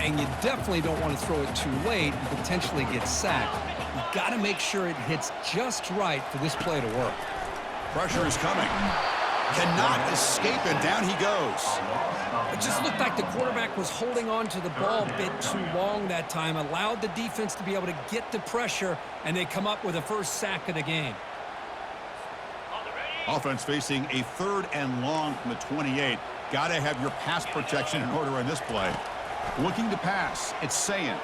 And you definitely don't want to throw it too late and potentially get sacked. You've got to make sure it hits just right for this play to work. Pressure is coming. Cannot escape, and down he goes. It just looked like the quarterback was holding on to the ball a bit too long that time, allowed the defense to be able to get the pressure, and they come up with the first sack of the game. Offense facing a 3rd and long from the 28. Got to have your pass protection in order on this play. Looking to pass. It's Sayin.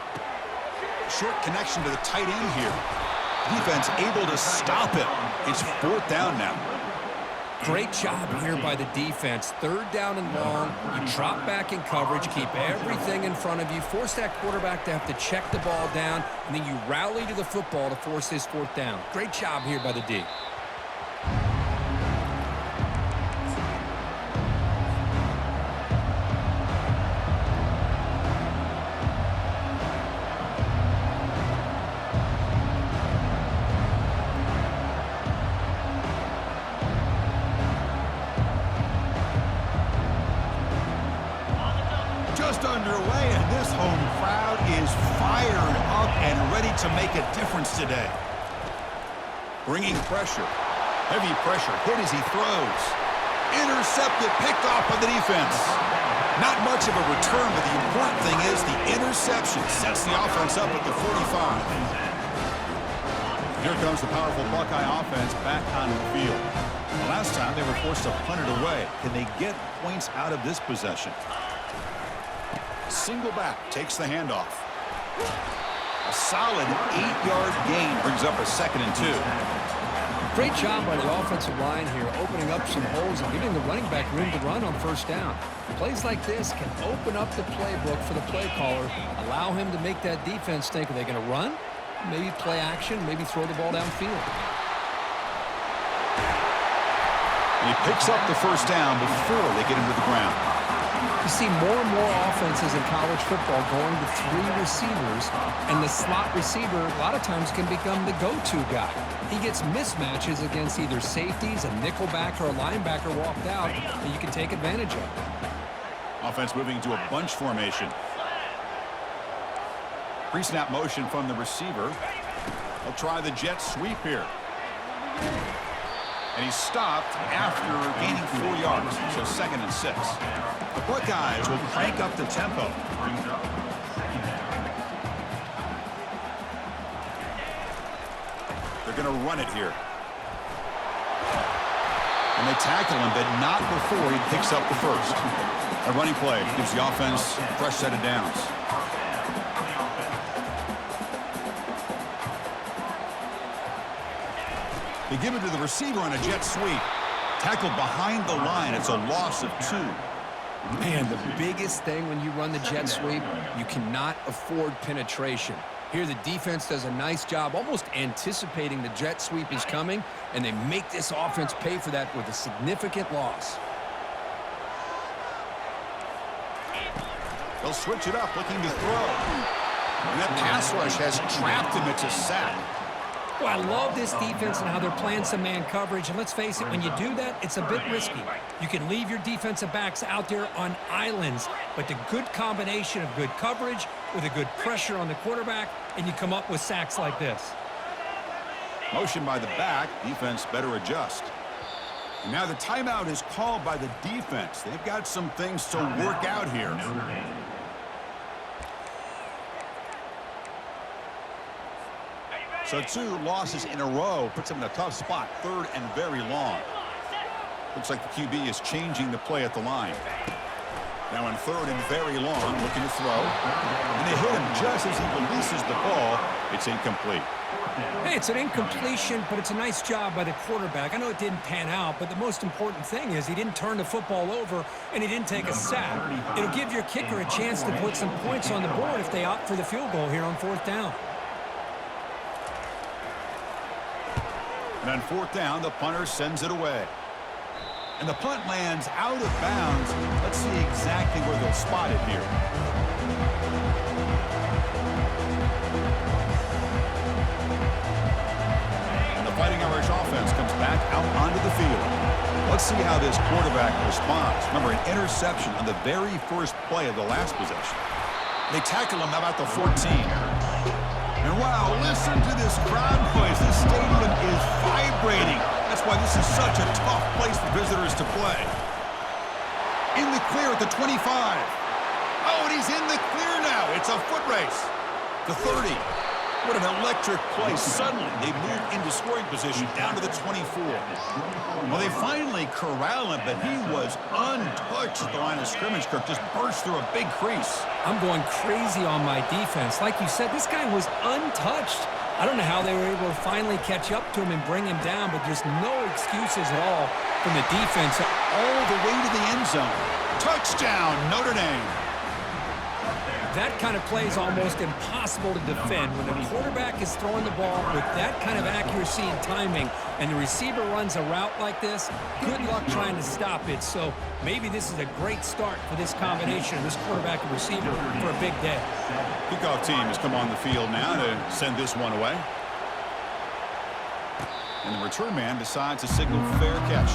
Short connection to the tight end here. Defense able to stop it. It's 4th down now. Great job here by the defense. 3rd down and long. You drop back in coverage, keep everything in front of you, force that quarterback to have to check the ball down, and then you rally to the football to force this 4th down. Great job here by the D. Underway, and this home crowd is fired up and ready to make a difference today. Bringing pressure. Heavy pressure. Hit as he throws. Intercepted. Picked off by the defense. Not much of a return, but the important thing is the interception sets the offense up at the 45. Here comes the powerful Buckeye offense back on the field. The last time they were forced to punt it away. Can they get points out of this possession? Single back, takes the handoff. A solid 8-yard gain brings up a 2nd and 2. Great job by the offensive line here, opening up some holes and giving the running back room to run on 1st down. Plays like this can open up the playbook for the play caller, allow him to make that defense think, are they going to run? Maybe play action, maybe throw the ball downfield. And he picks up the 1st down before they get him to the ground. You see more and more offenses in college football going to 3 receivers, and the slot receiver a lot of times can become the go-to guy. He gets mismatches against either safeties, a nickelback, or a linebacker walked out that you can take advantage of. Offense moving to a bunch formation. Pre-snap motion from the receiver. They'll try the jet sweep here. And he's stopped after gaining 4 yards, so 2nd and 6. The Buckeyes will crank up the tempo. They're going to run it here. And they tackle him, but not before he picks up the 1st. A running play gives the offense a fresh set of downs. They give it to the receiver on a jet sweep. Tackled behind the line. It's a loss of 2. Man, the biggest thing when you run the jet sweep, you cannot afford penetration. Here the defense does a nice job almost anticipating the jet sweep is coming, and they make this offense pay for that with a significant loss. They'll switch it up, looking to throw. And that pass rush has trapped him. It's a sack. Well, I love this defense and how they're playing some man coverage. And let's face it, when you do that, it's a bit risky. You can leave your defensive backs out there on islands, but the good combination of good coverage with a good pressure on the quarterback, and you come up with sacks like this. Motion by the back. Defense better adjust. And now the timeout is called by the defense. They've got some things to work out here. So 2 losses in a row puts him in a tough spot. 3rd and very long. Looks like the QB is changing the play at the line. Now in 3rd and very long, looking to throw. And they hit him just as he releases the ball. It's incomplete. Hey, it's an incompletion, but it's a nice job by the quarterback. I know it didn't pan out, but the most important thing is he didn't turn the football over and he didn't take a sack. It'll give your kicker a chance to put some points on the board if they opt for the field goal here on 4th down. And on 4th down, the punter sends it away. And the punt lands out of bounds. Let's see exactly where they'll spot it here. And the Fighting Irish offense comes back out onto the field. Let's see how this quarterback responds. Remember, an interception on the very first play of the last possession. They tackle him about the 14. And wow, listen to this crowd noise. This stadium is vibrating. That's why this is such a tough place for visitors to play. In the clear at the 25. Oh, and he's in the clear now. It's a foot race. The 30. What an electric play. Suddenly, they move into scoring position down to the 24. Well, they finally corral him, but he was untouched at the line of scrimmage. Kirk just burst through a big crease. I'm going crazy on my defense. Like you said, this guy was untouched. I don't know how they were able to finally catch up to him and bring him down, but there's no excuses at all from the defense. All the way to the end zone. Touchdown, Notre Dame. That kind of play is almost impossible to defend. When the quarterback is throwing the ball with that kind of accuracy and timing, and the receiver runs a route like this, good luck trying to stop it. So maybe this is a great start for this combination of this quarterback and receiver for a big day. Kickoff team has come on the field now to send this one away. And the return man decides to signal fair catch.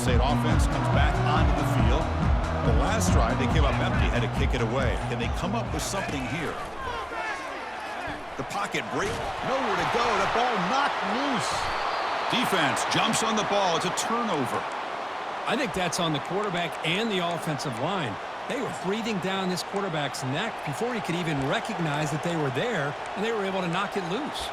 State offense comes back onto the field. The last drive, they came up empty, had to kick it away. Can they come up with something here? The pocket break, nowhere to go. The ball knocked loose. Defense jumps on the ball. It's a turnover. I think that's on the quarterback and the offensive line. They were breathing down this quarterback's neck before he could even recognize that they were there, and they were able to knock it loose.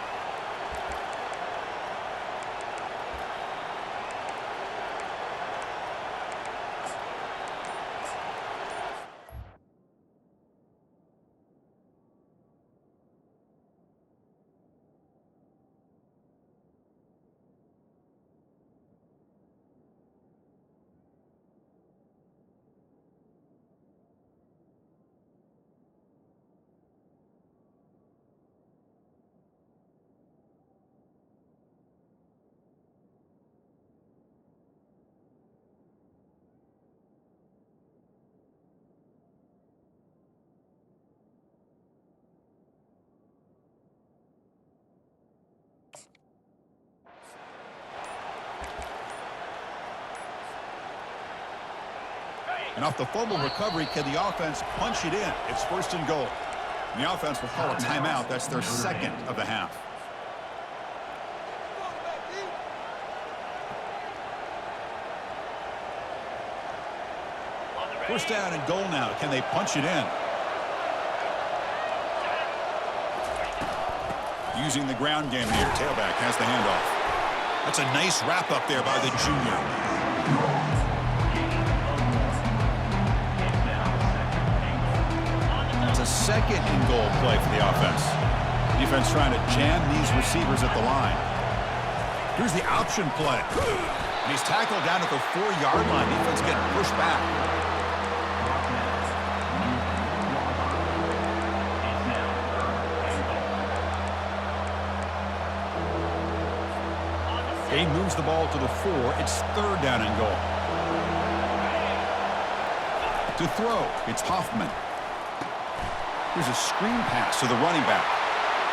And off the fumble recovery, can the offense punch it in? It's first and goal. And the offense will call a timeout. That's their second of the half. First down and goal now. Can they punch it in? Using the ground game here. Tailback has the handoff. That's a nice wrap up there by the junior. Second and goal play for the offense. Defense trying to jam these receivers at the line. Here's the option play. And he's tackled down at the 4-yard line. Defense getting pushed back. He moves the ball to the 4. It's third down and goal. To throw, it's Hoffman. Here's a screen pass to the running back.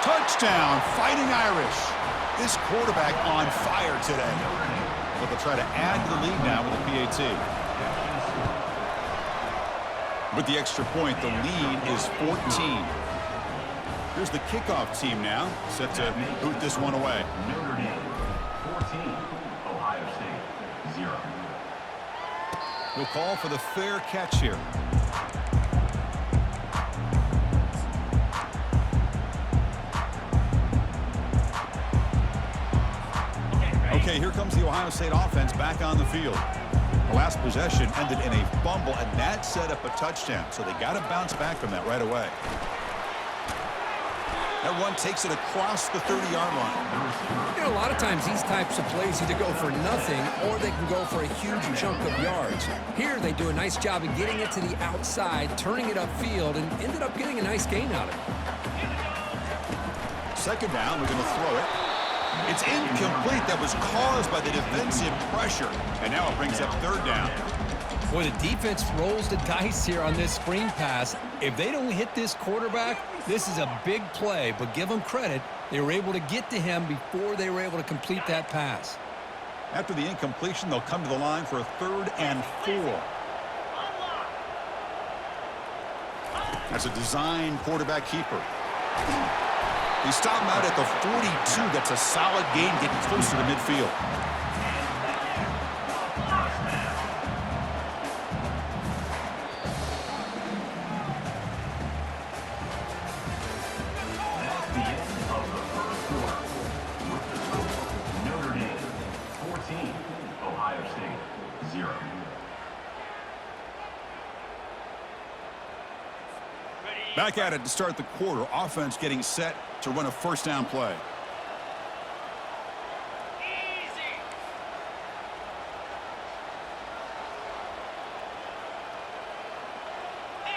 Touchdown, Fighting Irish. This quarterback on fire today. But they'll try to add to the lead now with a PAT. With the extra point, the lead is 14. Here's the kickoff team now, set to boot this one away. Notre Dame, 14, Ohio State, 0. We'll call for the fair catch here. Okay, here comes the Ohio State offense back on the field. The last possession ended in a fumble, and that set up a touchdown. So they got to bounce back from that right away. That run takes it across the 30-yard line. You know, a lot of times these types of plays either go for nothing or they can go for a huge chunk of yards. Here they do a nice job of getting it to the outside, turning it upfield, and ended up getting a nice gain out of it. Second down, we're going to throw it. It's incomplete. That was caused by the defensive pressure. And now it brings up third down. Boy, the defense rolls the dice here on this screen pass. If they don't hit this quarterback, this is a big play, but give them credit. They were able to get to him before they were able to complete that pass. After the incompletion, they'll come to the line for a 3rd and 4. That's a design quarterback keeper. They stop him out at the 42. That's a solid gain, getting closer to midfield. Back at it to start the quarter. Offense getting set to run a 1st down play.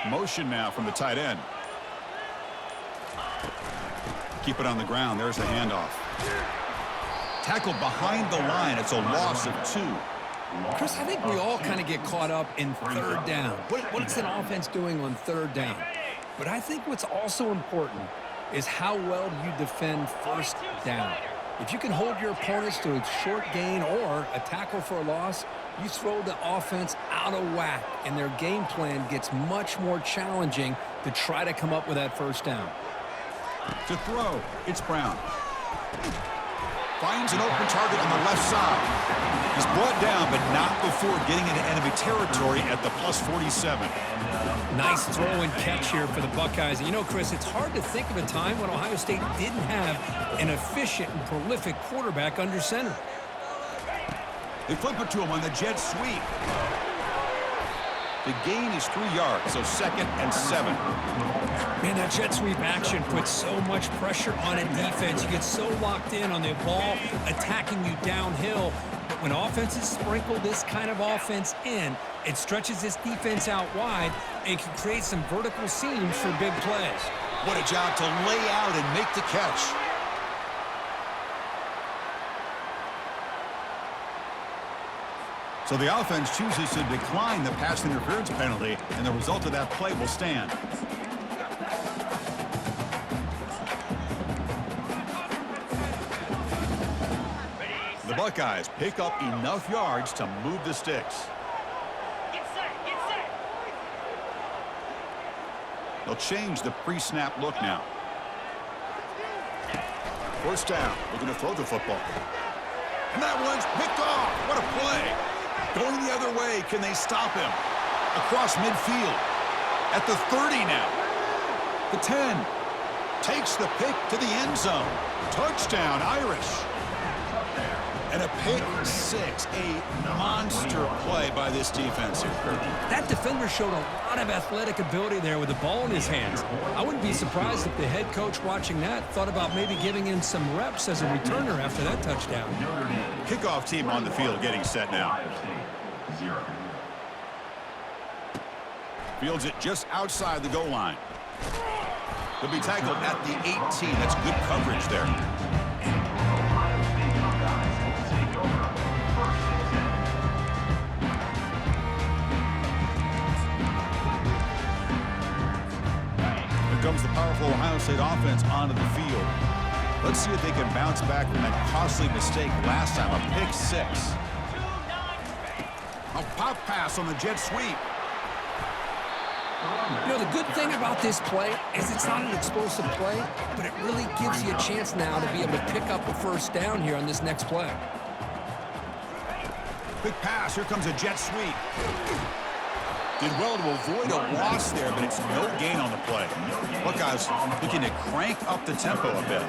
Motion now from the tight end. Keep it on the ground. There's the handoff. Tackled behind the line. It's a loss of 2. Chris, I think we all kind of get caught up in 3rd down. What is an offense doing on 3rd down? But I think what's also important is how well do you defend 1st down. If you can hold your opponents to a short gain or a tackle for a loss, you throw the offense out of whack, and their game plan gets much more challenging to try to come up with that 1st down. To throw, it's Brown. Finds an open target on the left side. He's brought down, but not before getting into enemy territory at the +47. Nice throw and catch here for the Buckeyes. And you know, Chris, it's hard to think of a time when Ohio State didn't have an efficient and prolific quarterback under center. They flip it to him on the jet sweep. The gain is 3 yards, so 2nd and 7. Man, that jet sweep action puts so much pressure on a defense. You get so locked in on the ball attacking you downhill. But when offenses sprinkle this kind of offense in, it stretches this defense out wide and can create some vertical seams for big plays. What a job to lay out and make the catch. So the offense chooses to decline the pass interference penalty, and the result of that play will stand. The Buckeyes pick up enough yards to move the sticks. They'll change the pre-snap look now. 1st down, looking to throw the football. And that one's picked off. What a play. Going the other way, can they stop him? Across midfield. At the 30 now. The 10. Takes the pick to the end zone. Touchdown, Irish. And a pick 6. A monster play by this defense here. That defender showed a lot of athletic ability there with the ball in his hands. I wouldn't be surprised if the head coach watching that thought about maybe giving him some reps as a returner after that touchdown. Kickoff team on the field getting set now. Fields it just outside the goal line. He'll be tackled at the 18. That's good coverage there. Here comes the powerful Ohio State offense onto the field. Let's see if they can bounce back from that costly mistake last time, a pick 6. A pop pass on the jet sweep. You know, the good thing about this play is it's not an explosive play, but it really gives you a chance now to be able to pick up a 1st down here on this next play. Quick pass. Here comes a jet sweep. Did well to avoid a loss there, but it's no gain on the play. Buckeyes looking to crank up the tempo a bit.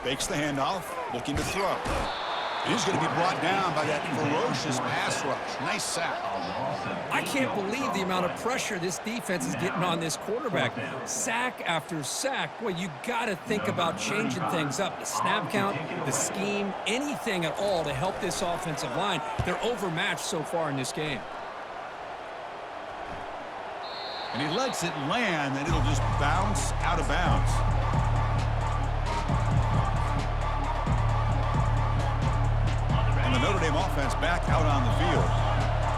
Fakes the handoff, looking to throw. And he's going to be brought down by that ferocious pass rush. Nice sack. I can't believe the amount of pressure this defense is getting on this quarterback. Sack after sack. Boy, you got to think about changing things up. The snap count, the scheme, anything at all to help this offensive line. They're overmatched so far in this game. And he lets it land, and it'll just bounce out of bounds. Notre Dame offense back out on the field.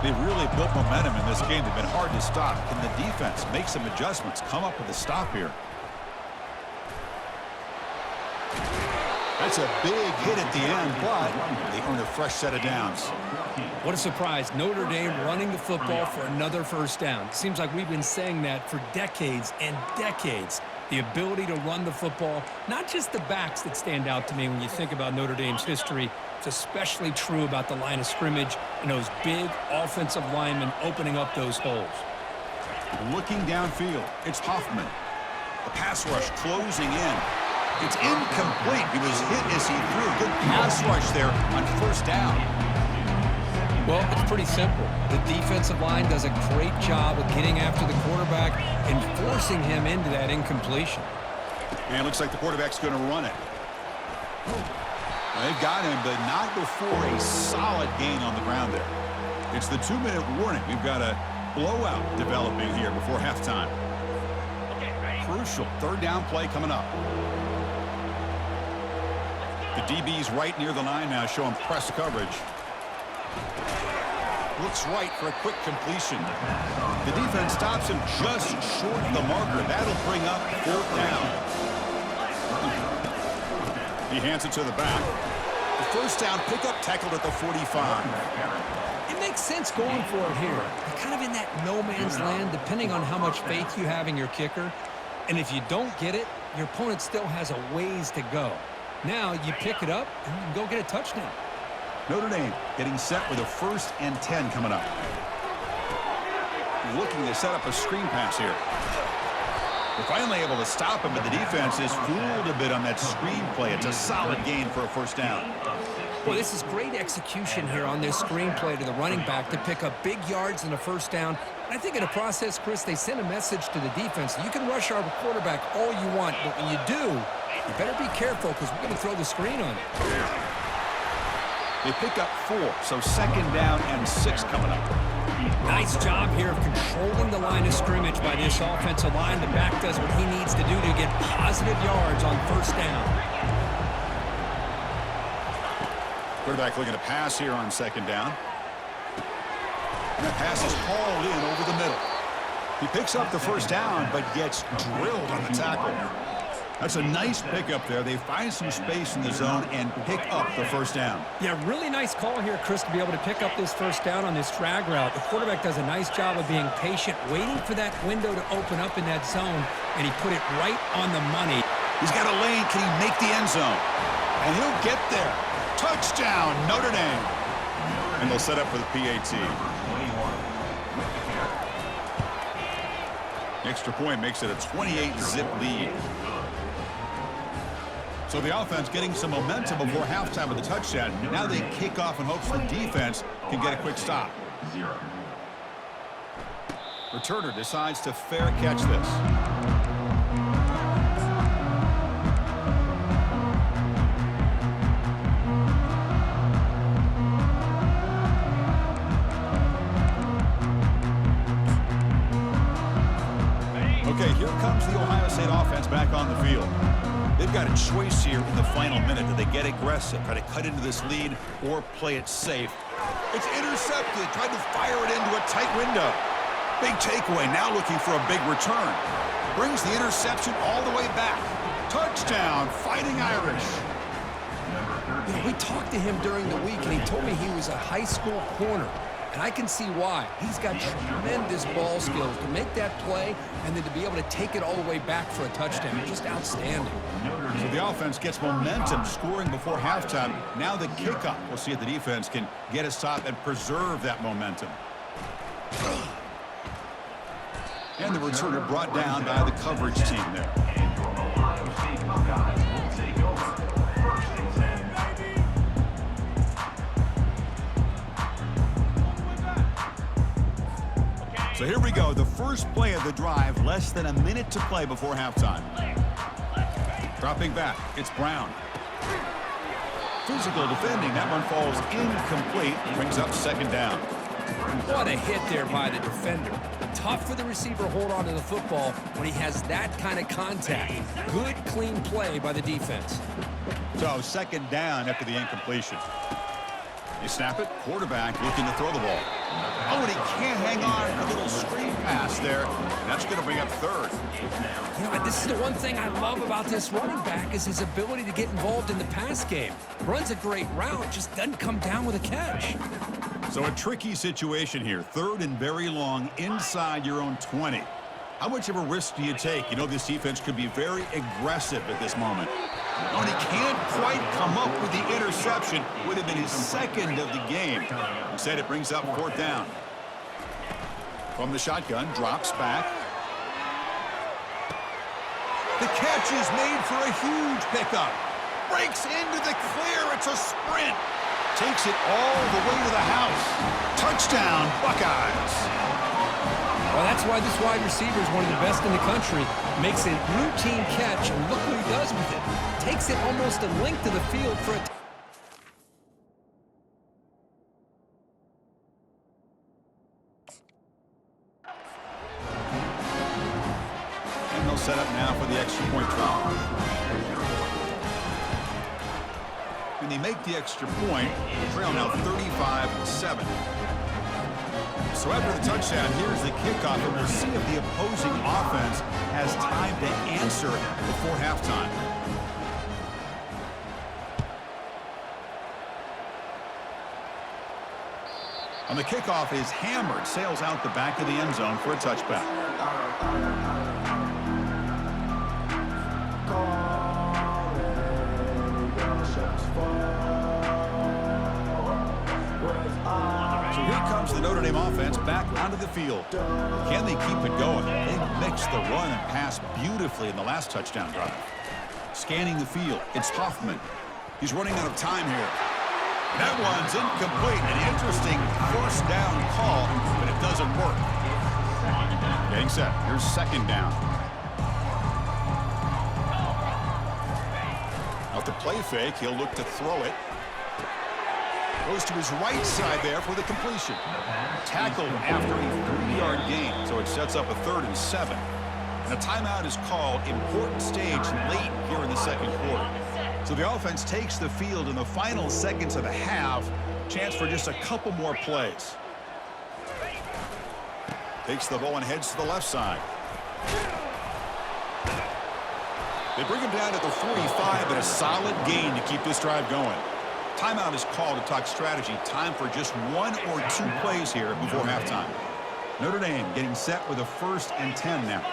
They've really built momentum in this game. They've been hard to stop. Can the defense make some adjustments, come up with a stop here? That's a big hit at the end, but they earn a fresh set of downs. What a surprise. Notre Dame running the football for another first down. Seems like we've been saying that for decades and decades. The ability to run the football, not just the backs that stand out to me when you think about Notre Dame's history. It's especially true about the line of scrimmage and those big offensive linemen opening up those holes. Looking downfield, it's Hoffman. The pass rush closing in. It's incomplete. He was hit as he threw. Good pass rush there on first down. Well, it's pretty simple. The defensive line does a great job of getting after the quarterback and forcing him into that incompletion. And it looks like the quarterback's going to run it. They've got him, but not before a solid gain on the ground there. It's the 2-minute warning. We've got a blowout developing here before halftime. Crucial third down play coming up. The DB's right near the line now, showing press coverage. Looks right for a quick completion. The defense stops him just short of the marker. That'll bring up fourth down. He hands it to the back. The first down pickup tackled at the 45. It makes sense going for it here. You're kind of in that no man's land, depending on how much faith you have in your kicker. And if you don't get it, your opponent still has a ways to go. Now you pick it up and you can go get a touchdown. Notre Dame getting set with a 1st and 10 coming up. Looking to set up a screen pass here. They're finally able to stop him, but the defense is fooled a bit on that screen play. It's a solid gain for a first down. Well, this is great execution here on this screenplay to the running back to pick up big yards in the first down. And I think in the process, Chris, they send a message to the defense. You can rush our quarterback all you want, but when you do, you better be careful because we're going to throw the screen on it. They pick up 4, so 2nd down and 6 coming up. Nice job here of controlling the line of scrimmage by this offensive line. The back does what he needs to do to get positive yards on first down. Quarterback looking to pass here on 2nd down. And that pass is hauled in over the middle. He picks up the first down, but gets drilled on the tackle. That's a nice pickup there. They find some space in the zone and pick up the first down. Yeah, really nice call here, Chris, to be able to pick up this first down on this drag route. The quarterback does a nice job of being patient, waiting for that window to open up in that zone, and he put it right on the money. He's got a lane. Can he make the end zone? And he'll get there. Touchdown, Notre Dame. And they'll set up for the PAT. Extra point makes it a 28-zip lead. So the offense getting some momentum before halftime with the touchdown. Now they kick off in hopes the defense can get a quick stop. Returner decides to fair catch this. Okay, here comes the Ohio State offense back on the field. They've got a choice here in the final minute. Do they get aggressive, try to cut into this lead, or play it safe? It's intercepted. Tried to fire it into a tight window. Big takeaway. Now looking for a big return. Brings the interception all the way back. Touchdown, Fighting Irish. You know, we talked to him during the week, and he told me he was a high school corner. And I can see why. He's got tremendous ball skills to make that play and then to be able to take it all the way back for a touchdown. Just outstanding. So the offense gets momentum, scoring before halftime. Now the kickoff. We'll see if the defense can get a stop and preserve that momentum. And the returner brought down by the coverage team there. So here we go, the first play of the drive, less than a minute to play before halftime. Dropping back, it's Brown. Physical defending, that one falls incomplete, brings up 2nd down. What a hit there by the defender. Tough for the receiver to hold on to the football when he has that kind of contact. Good, clean play by the defense. So 2nd down after the incompletion. You snap it, quarterback looking to throw the ball. Oh, and he can't hang on. A little screen pass there. And that's going to bring up third. You know, this is the one thing I love about this running back is his ability to get involved in the pass game. Runs a great route, just doesn't come down with a catch. So a tricky situation here. Third and very long inside your own 20. How much of a risk do you take? You know this defense could be very aggressive at this moment. Oh, and he can't quite come up with the interception. Would have been his second of the game. Instead, it brings up fourth down. From the shotgun, drops back. The catch is made for a huge pickup. Breaks into the clear. It's a sprint. Takes it all the way to the house. Touchdown, Buckeyes. Well, that's why this wide receiver is one of the best in the country. Makes a routine catch, and look what he does with it. Takes it almost a length of the field for a... And they'll set up now for the extra point try. And they make the extra point. Trail now 35-7. So after the touchdown, here's the kickoff, and we'll see if the opposing offense has time to answer before halftime. And the kickoff is hammered, sails out the back of the end zone for a touchback. So here comes the Notre Dame offense back onto the field. Can they keep it going? They mixed the run and pass beautifully in the last touchdown drive. Scanning the field, it's Hoffman. He's running out of time here. That one's incomplete. An interesting first down call, but it doesn't work. Getting set. Here's second down. Out the play fake, he'll look to throw it. Goes to his right side there for the completion. Tackled after a 3-yard gain, so it sets up a 3rd and 7. And a timeout is called. Important stage late here in the second quarter. So the offense takes the field in the final seconds of the half. Chance for just a couple more plays. Takes the ball and heads to the left side. They bring him down at the 45, but a solid gain to keep this drive going. Timeout is called to talk strategy. Time for just 1 or 2 plays here before halftime. Notre Dame getting set with a 1st and 10 now.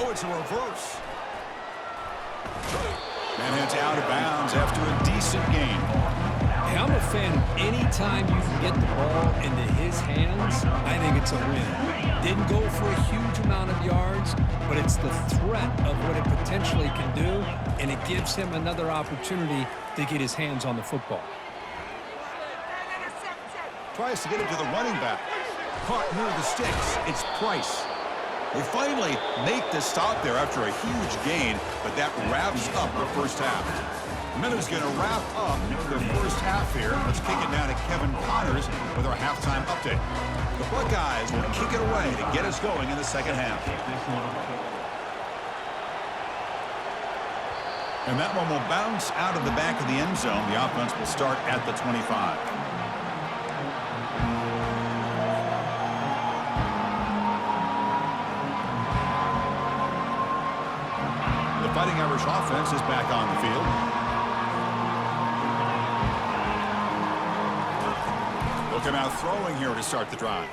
Oh, it's a reverse. Manhand's out of bounds after a decent gain. Hey, I'm a fan of any time you can get the ball into his hands, I think it's a win. Didn't go for a huge amount of yards, but it's the threat of what it potentially can do, and it gives him another opportunity to get his hands on the football. Tries to get it to the running back. Caught near the sticks. It's Price. They finally make the stop there after a huge gain, but that wraps up the first half. The Minnows going to wrap up the first half here. Let's kick it down to Kevin Connors with our halftime update. The Buckeyes will kick it away to get us going in the second half. And that one will bounce out of the back of the end zone. The offense will start at the 25. Fighting Irish offense is back on the field. Looking out throwing here to start the drive.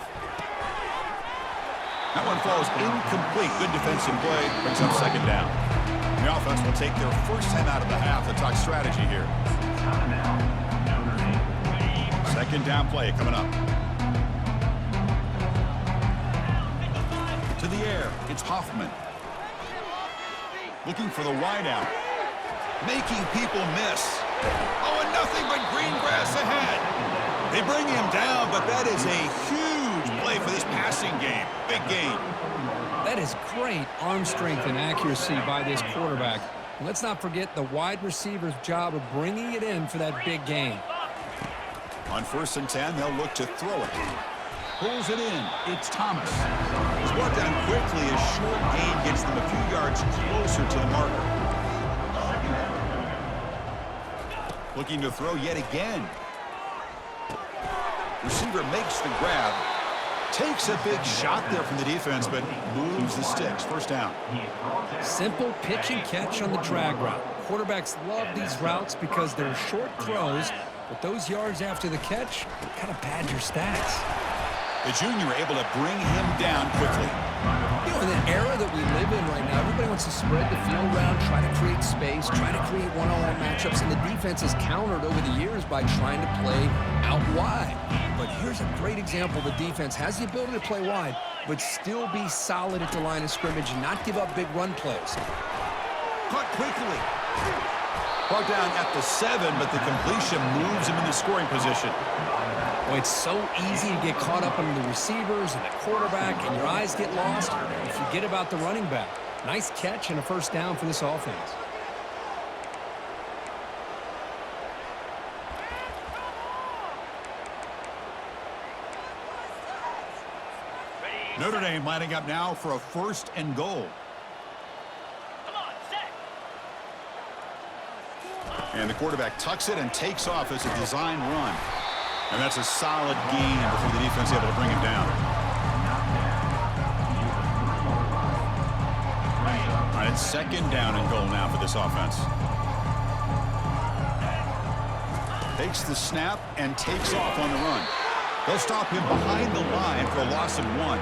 That one falls incomplete. Good defensive play. Brings up second down. The offense will take their first time out of the half to talk strategy here. Second down play coming up. To the air. It's Hoffman. Looking for the wideout. Making people miss. Oh, and nothing but green grass ahead. They bring him down, but that is a huge play for this passing game. Big gain. That is great arm strength and accuracy by this quarterback. And let's not forget the wide receiver's job of bringing it in for that big gain. On 1st and 10, they'll look to throw it. Pulls it in. It's Thomas. He's brought down quickly as short gain gets them a few yards closer to the marker. Looking to throw yet again. Receiver makes the grab. Takes a big shot there from the defense, but moves the sticks. First down. Simple pitch and catch on the drag route. Quarterbacks love these routes because they're short throws, but those yards after the catch kind of pad your stats. The junior able to bring him down quickly. You know, in the era that we live in right now, everybody wants to spread the field around, try to create space, try to create one-on-one matchups, and the defense has countered over the years by trying to play out wide. But here's a great example. The defense has the ability to play wide, but still be solid at the line of scrimmage and not give up big run plays. Caught quickly. Brought down at the 7, but the completion moves him into scoring position. Well, it's so easy to get caught up in the receivers and the quarterback, and your eyes get lost. You forget about the running back. Nice catch and a first down for this offense. Notre Dame lining up now for a 1st and goal. And the quarterback tucks it and takes off as a design run. And that's a solid gain before the defense able to bring him down. All right, it's 2nd down and goal now for this offense. Takes the snap and takes off on the run. They'll stop him behind the line for a loss of 1.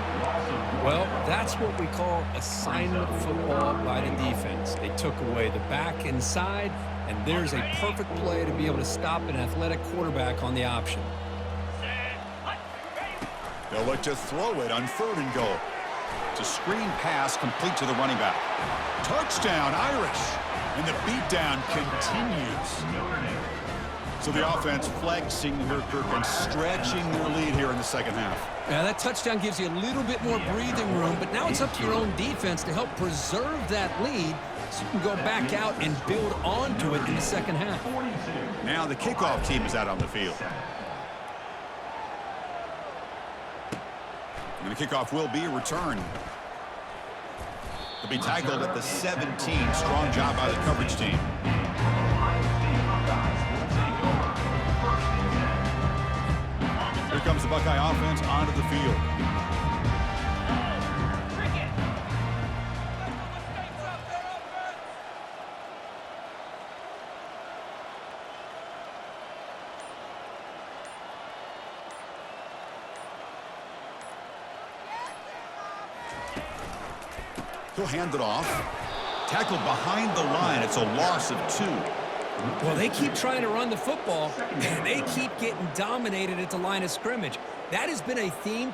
Well, that's what we call assignment football by the defense. They took away the back inside, and there's a perfect play to be able to stop an athletic quarterback on the option. They'll look to throw it on 3rd and goal. It's a screen pass complete to the running back. Touchdown, Irish. And the beatdown continues. So the offense flexing Kirk and stretching their lead here in the 2nd half. Yeah, that touchdown gives you a little bit more breathing room, but now it's up to your own defense to help preserve that lead so you can go back out and build onto it in the 2nd half. Now the kickoff team is out on the field. And the kickoff will be a return. They'll be tackled at the 17. Strong job by the coverage team. Here comes the Buckeye offense onto the field. He'll hand it off. Tackled behind the line. It's a loss of 2. Well, they keep trying to run the football, and they keep getting dominated at the line of scrimmage. That has been a theme